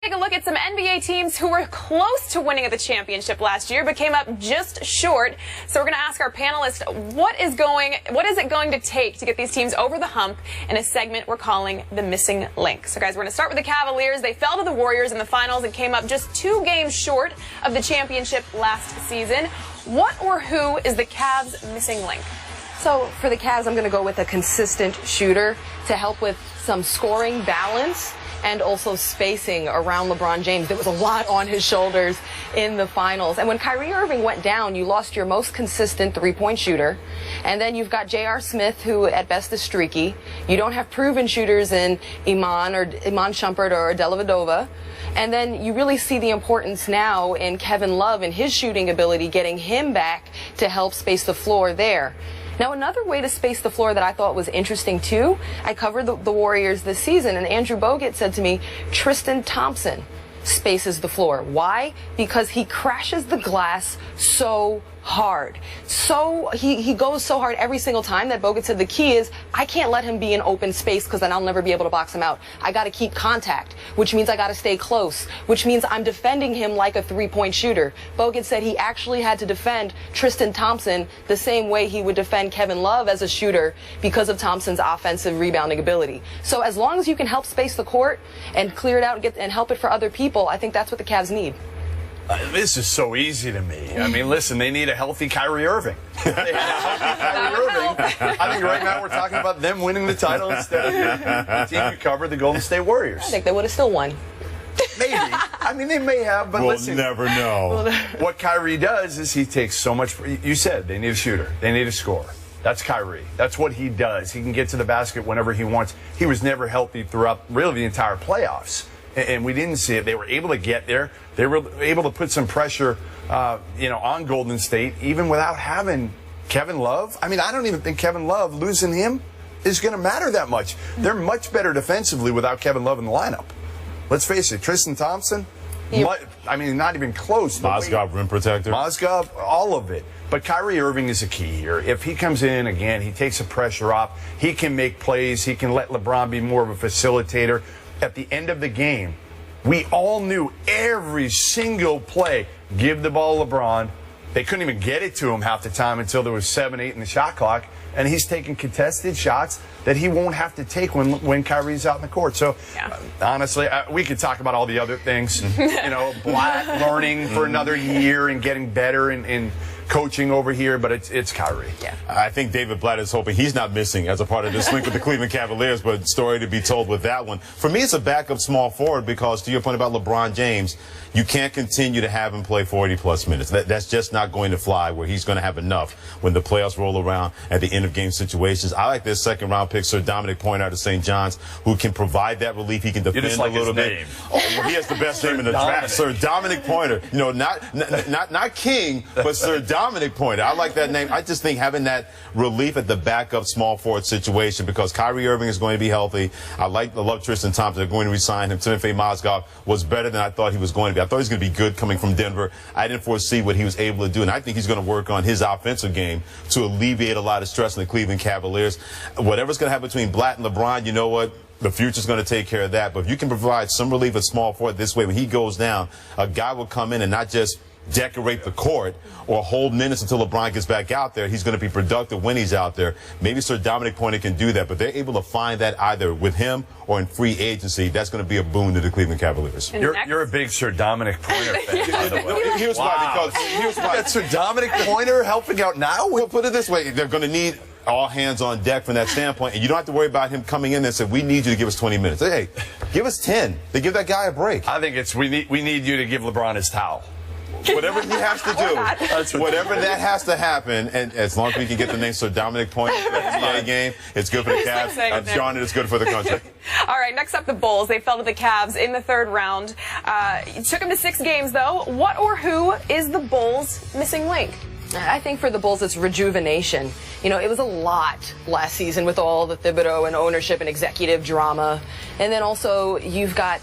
take a look at some NBA teams who were close to winning at the championship last year but came up just short. So we're going to ask our panelists what is it going to take to get these teams over the hump in a segment we're calling the missing link. So guys, we're going to start with the Cavaliers. They fell to the Warriors in the finals and came up just 2 games short of the championship last season. What or who is the Cavs' missing link? So for the Cavs, I'm going to go with a consistent shooter to help with some scoring balance and also spacing around LeBron James. There was a lot on his shoulders in the finals. And when Kyrie Irving went down, you lost your most consistent three-point shooter. And then you've got J.R. Smith, who at best is streaky. You don't have proven shooters in Iman Shumpert or Dellavedova. And then you really see the importance now in Kevin Love and his shooting ability, getting him back to help space the floor there. Now, another way to space the floor that I thought was interesting, too, I covered the Warriors this season, and Andrew Bogut said to me, Tristan Thompson spaces the floor. Why? Because he crashes the glass so hard. So he goes so hard every single time that Bogut said the key is I can't let him be in open space because then I'll never be able to box him out. I got to keep contact, which means I got to stay close, which means I'm defending him like a three-point shooter. Bogut said he actually had to defend Tristan Thompson the same way he would defend Kevin Love as a shooter because of Thompson's offensive rebounding ability. So as long as you can help space the court and clear it out and help it for other people, I think that's what the Cavs need. This is so easy to me. I mean, listen, they need a healthy Kyrie Irving. They need a healthy Kyrie Irving. I think right now we're talking about them winning the title instead of the team who covered the Golden State Warriors. I think they would have still won. Maybe. I mean, they may have, but listen. We'll never know. What Kyrie does is he takes so much. You said they need a shooter. They need a scorer. That's Kyrie. That's what he does. He can get to the basket whenever he wants. He was never healthy throughout really the entire playoffs. And we didn't see it. They were able to get there. They were able to put some pressure, on Golden State, even without having Kevin Love. I mean, I don't even think Kevin Love, losing him, is going to matter that much. They're much better defensively without Kevin Love in the lineup. Let's face it, Tristan Thompson, not even close. Mozgov, rim protector. Mozgov, all of it. But Kyrie Irving is a key here. If he comes in, again, he takes the pressure off. He can make plays. He can let LeBron be more of a facilitator. At the end of the game, we all knew every single play, give the ball to LeBron. They couldn't even get it to him half the time until there was 7-8 in the shot clock. And he's taking contested shots that he won't have to take when Kyrie's out in the court. So, honestly, we could talk about all the other things. Blatt learning for another year and getting better in coaching over here, but it's Kyrie. Yeah. I think David Blatt is hoping he's not missing as a part of this link with the Cleveland Cavaliers, but story to be told with that one. For me, it's a backup small forward because, to your point about LeBron James, you can't continue to have him play 40-plus minutes. That's just not going to fly where he's going to have enough when the playoffs roll around at the end-of-game situations. I like this second-round pick, Sir Dominic Pointer out of St. John's, who can provide that relief. He can defend a little bit. Oh, well, he has the best name in the draft, Sir Dominic Pointer. Not King, but Sir Dominic Pointer. I like that name. I just think having that relief at the backup small forward situation because Kyrie Irving is going to be healthy. I love Tristan Thompson. They're going to resign him. Timothy Mozgov was better than I thought he was going to be. I thought he was going to be good coming from Denver. I didn't foresee what he was able to do, and I think he's going to work on his offensive game to alleviate a lot of stress in the Cleveland Cavaliers. Whatever's going to happen between Blatt and LeBron, you know what? The future's going to take care of that. But if you can provide some relief at small forward this way, when he goes down, a guy will come in and not just decorate the court or hold minutes until LeBron gets back out there. He's going to be productive when he's out there. Maybe Sir Dominic Pointer can do that, but they're able to find that either with him or in free agency. That's going to be a boon to the Cleveland Cavaliers. You're a big Sir Dominic Pointer fan, by the way. Here's why. Got Sir Dominic Pointer helping out now? We'll put it this way. They're going to need all hands on deck from that standpoint, and you don't have to worry about him coming in and saying, we need you to give us 20 minutes. Hey, give us 10. They give that guy a break. I think it's we need you to give LeBron his towel. Whatever he has to do, whatever that has to happen, and as long as we can get the name Sir Dominic Pointer in the NBA game, it's good for the Cavs. I'm John, and it's good for the country. All right, next up, the Bulls. They fell to the Cavs in the 3rd round. It took them to 6 games, though. What or who is the Bulls' missing link? I think for the Bulls, it's rejuvenation. It was a lot last season with all the Thibodeau and ownership and executive drama. And then also you've got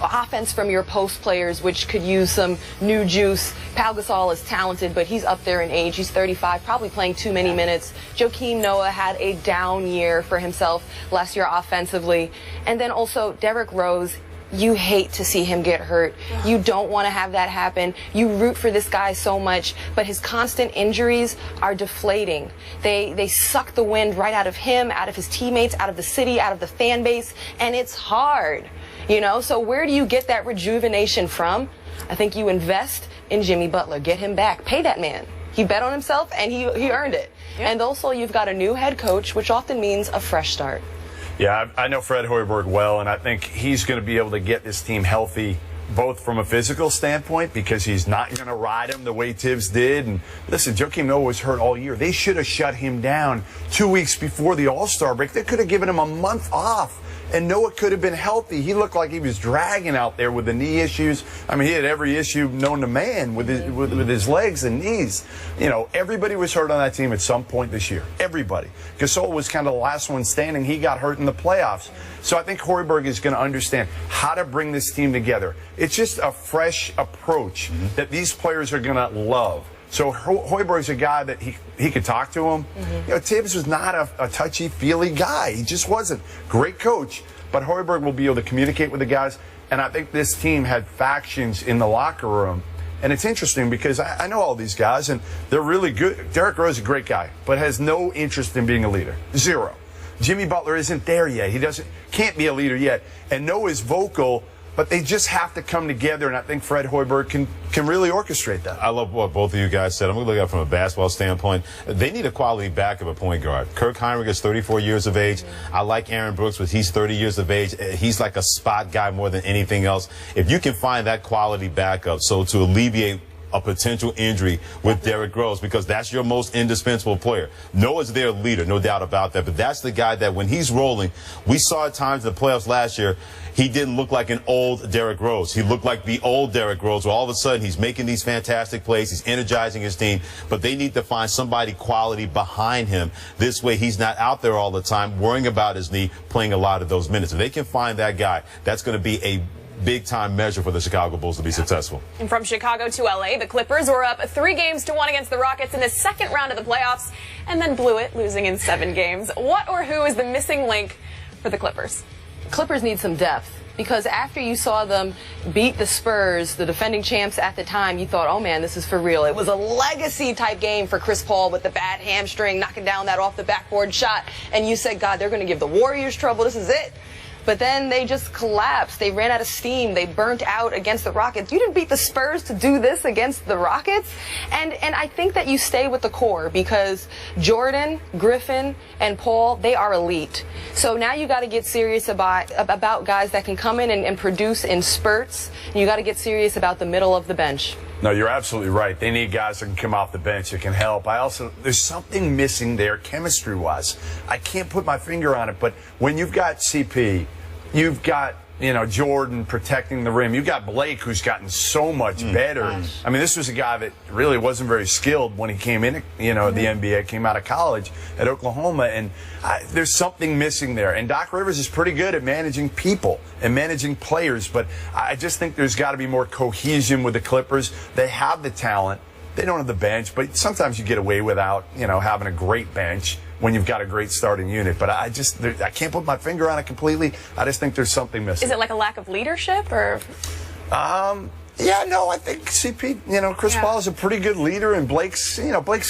offense from your post players, which could use some new juice. Pau Gasol is talented, but he's up there in age. He's 35, probably playing too many minutes. Joakim Noah had a down year for himself last year offensively. And then also Derrick Rose, you hate to see him get hurt. You don't want to have that happen. You root for this guy so much, but his constant injuries are deflating. They suck the wind right out of him, out of his teammates, out of the city, out of the fan base, and it's hard, you know? So where do you get that rejuvenation from? I think you invest in Jimmy Butler. Get him back. Pay that man. He bet on himself, and he earned it. Yeah. And also, you've got a new head coach, which often means a fresh start. Yeah, I know Fred Hoiberg well, and I think he's going to be able to get this team healthy, both from a physical standpoint, because he's not going to ride him the way Tibbs did. And listen, Joakim Noah was hurt all year. They should have shut him down 2 weeks before the All-Star break. They could have given him a month off, and Noah could have been healthy. He looked like he was dragging out there with the knee issues. I mean, he had every issue known to man with his legs and knees. You know, everybody was hurt on that team at some point this year. Everybody. Gasol was kind of the last one standing. He got hurt in the playoffs. So I think Hoiberg is going to understand how to bring this team together. It's just a fresh approach that these players are going to love. So Hoiberg's a guy that he could talk to him. You know, Tibbs was not a touchy-feely guy. He just wasn't. Great coach, but Hoiberg will be able to communicate with the guys. And I think this team had factions in the locker room. And it's interesting because I know all these guys, and they're really good. Derrick Rose is a great guy, but has no interest in being a leader. Zero. Jimmy Butler isn't there yet. He can't be a leader yet. And Noah's vocal, but they just have to come together, and I think Fred Hoiberg can really orchestrate that. I love what both of you guys said. I'm going to look at it from a basketball standpoint. They need a quality back of a point guard. Kirk Hinrich is 34 years of age. I like Aaron Brooks, but he's 30 years of age. He's like a spot guy more than anything else. If you can find that quality backup, so to alleviate a potential injury with Derrick Rose, because that's your most indispensable player. Noah's their leader, no doubt about that, but that's the guy that when he's rolling, we saw at times in the playoffs last year, he didn't look like an old Derrick Rose. He looked like the old Derrick Rose, where all of a sudden he's making these fantastic plays, he's energizing his team, but they need to find somebody quality behind him. This way he's not out there all the time worrying about his knee, playing a lot of those minutes. If they can find that guy, that's going to be a big-time measure for the Chicago Bulls to be successful. And from Chicago to L.A., the Clippers were up 3-1 against the Rockets in the second round of the playoffs and then blew it, losing in 7 games. What or who is the missing link for the Clippers? Clippers need some depth, because after you saw them beat the Spurs, the defending champs at the time, you thought, oh man, this is for real. It was a legacy type game for Chris Paul with the bad hamstring, knocking down that off the backboard shot, and you said, God, they're going to give the Warriors trouble. This is it. But then they just collapsed. They ran out of steam. They burnt out against the Rockets. You didn't beat the Spurs to do this against the Rockets. And I think that you stay with the core, because Jordan, Griffin, and Paul, they are elite. So now you got to get serious about guys that can come in and produce in spurts. You got to get serious about the middle of the bench. No, you're absolutely right. They need guys that can come off the bench that can help. There's something missing there chemistry-wise. I can't put my finger on it, but when you've got CP, you've got, you know, Jordan protecting the rim. You've got Blake, who's gotten so much better. I mean, this was a guy that really wasn't very skilled when he came in, you know, the NBA, came out of college at Oklahoma, and there's something missing there. And Doc Rivers is pretty good at managing people and managing players, but I just think there's got to be more cohesion with the Clippers. They have the talent. They don't have the bench, but sometimes you get away without, you know, having a great bench when you've got a great starting unit. But I can't put my finger on it completely. I just think there's something missing. Is it like a lack of leadership, or? Yeah, no, I think CP, you know, Chris Paul is a pretty good leader, and Blake's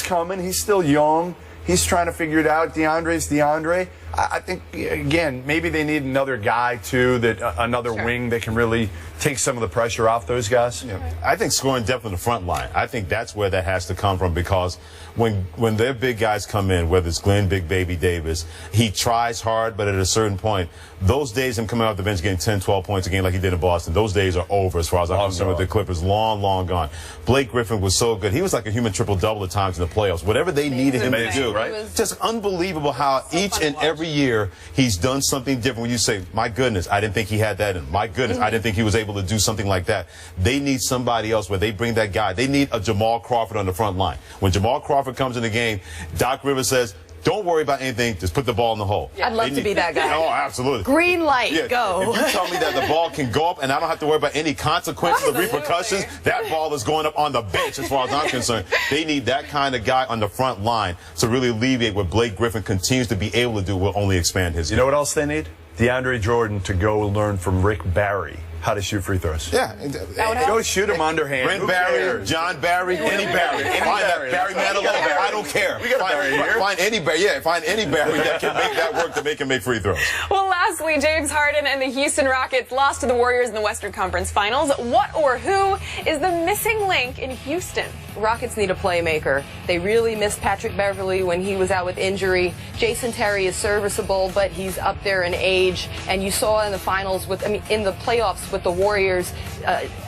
coming. He's still young. He's trying to figure it out. DeAndre's DeAndre. I think, again, maybe they need another guy, too, another wing that can really take some of the pressure off those guys. Yeah. I think scoring depth in the front line, I think that's where that has to come from, because when their big guys come in, whether it's Glenn Big Baby Davis, he tries hard, but at a certain point, those days him coming off the bench getting 10, 12 points a game like he did in Boston, those days are over as far as I'm concerned with the Clippers. Long, long gone. Blake Griffin was so good. He was like a human triple-double at times in the playoffs. Whatever they needed him to do, right? Just unbelievable how each and every year he's done something different. When you say, my goodness, I didn't think he had that in. My goodness, I didn't think he was able to do something like that. They need somebody else where they bring that guy. They need a Jamal Crawford on the front line. When Jamal Crawford comes in the game, Doc Rivers says, don't worry about anything. Just put the ball in the hole. I'd love to be that guy. Oh, absolutely. Green light, go. If you tell me that the ball can go up and I don't have to worry about any consequences or repercussions, that ball is going up on the bench as far as I'm concerned. They need that kind of guy on the front line to really alleviate what Blake Griffin continues to be able to do will only expand his game. You know what else they need? DeAndre Jordan to go learn from Rick Barry how to shoot free throws. Yeah. Go shoot him underhand. Rick Barry, John Barry, any Barry. Find that Barry Manilow. I don't care. We got a Barry here. Find any Barry. Yeah, find any Barry that can make that work to make him make free throws. Well, lastly, James Harden and the Houston Rockets lost to the Warriors in the Western Conference Finals. What or who is the missing link in Houston? Rockets need a playmaker. They really missed Patrick Beverley when he was out with injury. Jason Terry is serviceable, but he's up there in age. And you saw in the finals in the playoffs with the Warriors,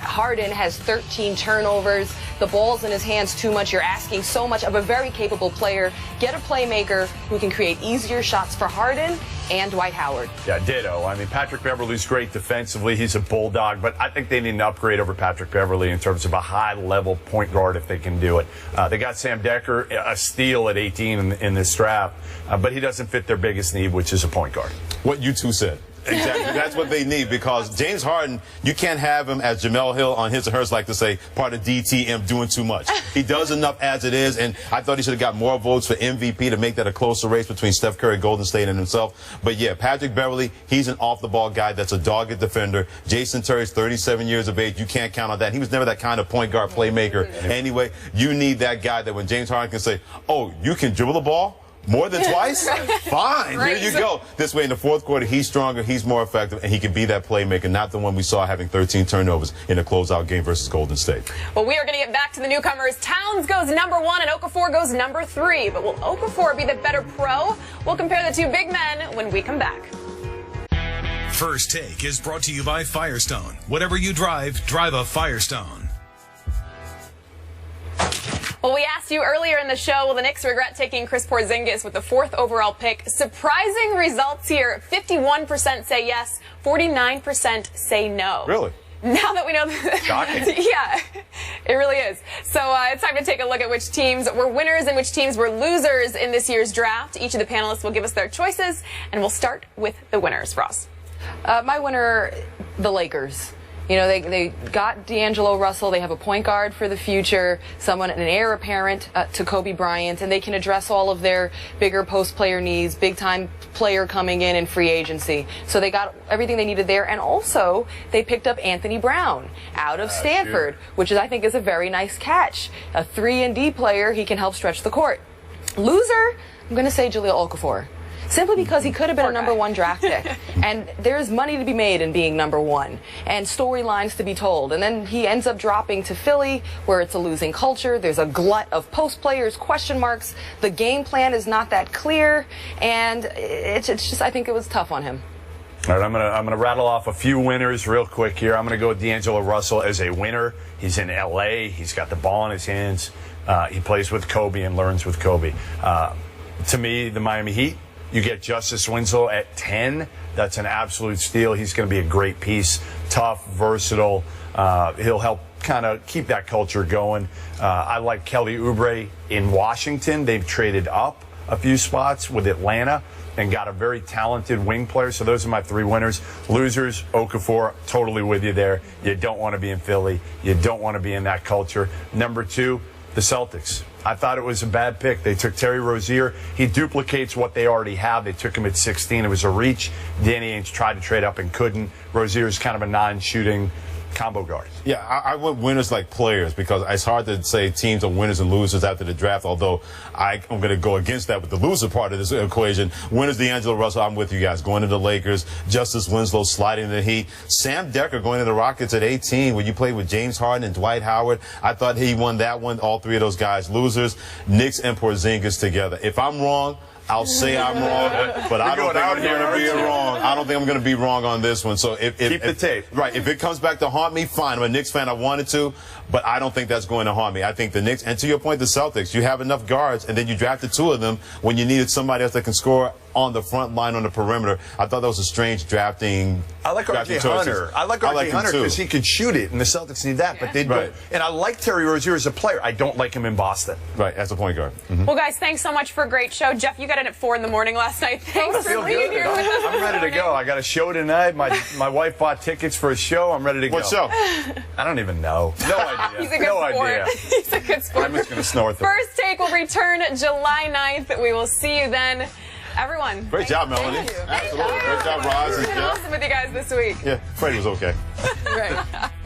Harden has 13 turnovers. The ball's in his hands too much. You're asking so much of a very capable player. Get a playmaker who can create easier shots for Harden and Dwight Howard. Yeah, ditto. I mean, Patrick Beverley's great defensively. He's a bulldog, but I think they need an upgrade over Patrick Beverley in terms of a high-level point guard if they can do it. They got Sam Decker, a steal at 18 in this draft, but he doesn't fit their biggest need, which is a point guard. What you two said. Exactly. That's what they need, because James Harden, you can't have him, as Jamel Hill on his and hers like to say, part of DTM, doing too much. He does enough as it is, and I thought he should have got more votes for MVP to make that a closer race between Steph Curry, Golden State, and himself. But yeah, Patrick Beverley, he's an off-the-ball guy that's a dogged defender. Jason Terry's 37 years of age. You can't count on that. He was never that kind of point guard playmaker. Anyway, you need that guy that when James Harden can say, oh, you can dribble the ball more than twice? Fine. Here you go. This way, in the fourth quarter, he's stronger, he's more effective, and he can be that playmaker, not the one we saw having 13 turnovers in a closeout game versus Golden State. Well, we are going to get back to the newcomers. Towns goes #1 and Okafor goes #3. But will Okafor be the better pro? We'll compare the two big men when we come back. First Take is brought to you by Firestone. Whatever you drive, drive a Firestone. Well, we asked you earlier in the show, will the Knicks regret taking Chris Porzingis with the 4th overall pick? Surprising results here. 51% say yes, 49% say no. Really? Now that we know Shocking. Yeah, it really is. So it's time to take a look at which teams were winners and which teams were losers in this year's draft. Each of the panelists will give us their choices, and we'll start with the winners. Ross. My winner, the Lakers. You know, they got D'Angelo Russell. They have a point guard for the future, an heir apparent to Kobe Bryant, and they can address all of their bigger post-player needs, big-time player coming in free agency. So they got everything they needed there, and also they picked up Anthony Brown out of Stanford, which I think is a very nice catch. A 3-and-D player, he can help stretch the court. Loser, I'm going to say Jahlil Okafor. Simply because he could have been a #1 draft pick. And there's money to be made in being #1 and storylines to be told. And then he ends up dropping to Philly, where it's a losing culture. There's a glut of post players, question marks. The game plan is not that clear. And it's just, I think it was tough on him. All right, I'm gonna rattle off a few winners real quick here. I'm gonna go with D'Angelo Russell as a winner. He's in LA. He's got the ball in his hands. He plays with Kobe and learns with Kobe. To me, the Miami Heat. You get Justice Winslow at 10. That's an absolute steal. He's going to be a great piece. Tough, versatile. He'll help kind of keep that culture going. I like Kelly Oubre in Washington. They've traded up a few spots with Atlanta and got a very talented wing player. So those are my 3 winners. Losers, Okafor, totally with you there. You don't want to be in Philly. You don't want to be in that culture. #2, the Celtics. I thought it was a bad pick. They took Terry Rozier. He duplicates what they already have. They took him at 16. It was a reach. Danny Ainge tried to trade up and couldn't. Rozier is kind of a non-shooting combo guard. Yeah, I went winners like players, because it's hard to say teams are winners and losers after the draft, although I'm going to go against that with the loser part of this equation. Winners, D'Angelo Russell, I'm with you guys. Going to the Lakers, Justice Winslow sliding in the Heat. Sam Decker going to the Rockets at 18, when you played with James Harden and Dwight Howard. I thought he won that one. All 3 of those guys losers. Knicks and Porzingis together. If I'm wrong, I'll say I'm wrong, but I don't think I'm going to be wrong. I don't think I'm going to be wrong on this one. So if keep the tape. Right. If it comes back to haunt me, fine. I'm a Knicks fan. I wanted to, but I don't think that's going to haunt me. I think the Knicks, and to your point, the Celtics, you have enough guards, and then you drafted 2 of them when you needed somebody else that can score on the front line on the perimeter. I thought that was a strange drafting. I like R.J. Hunter. I like R.J. Hunter because he could shoot it, and the Celtics need that. But they don't. And I like Terry Rozier as a player. I don't like him in Boston. Right, as a point guard. Well, guys, thanks so much for a great show. Jeff, you got in at 4 in the morning last night. Thanks for being here with us. I'm ready to go. I got a show tonight. My wife bought tickets for a show. I'm ready to go. What show? I don't even know. No idea. He's a good sport. He's a good sport. I'm just going to snort them. First Take will return July 9th. We will see you then. Everyone. Great job, Melanie. Thank you. Absolutely. Great job, Roz. It's been awesome with you guys this week. Yeah, Freddie was okay. Right.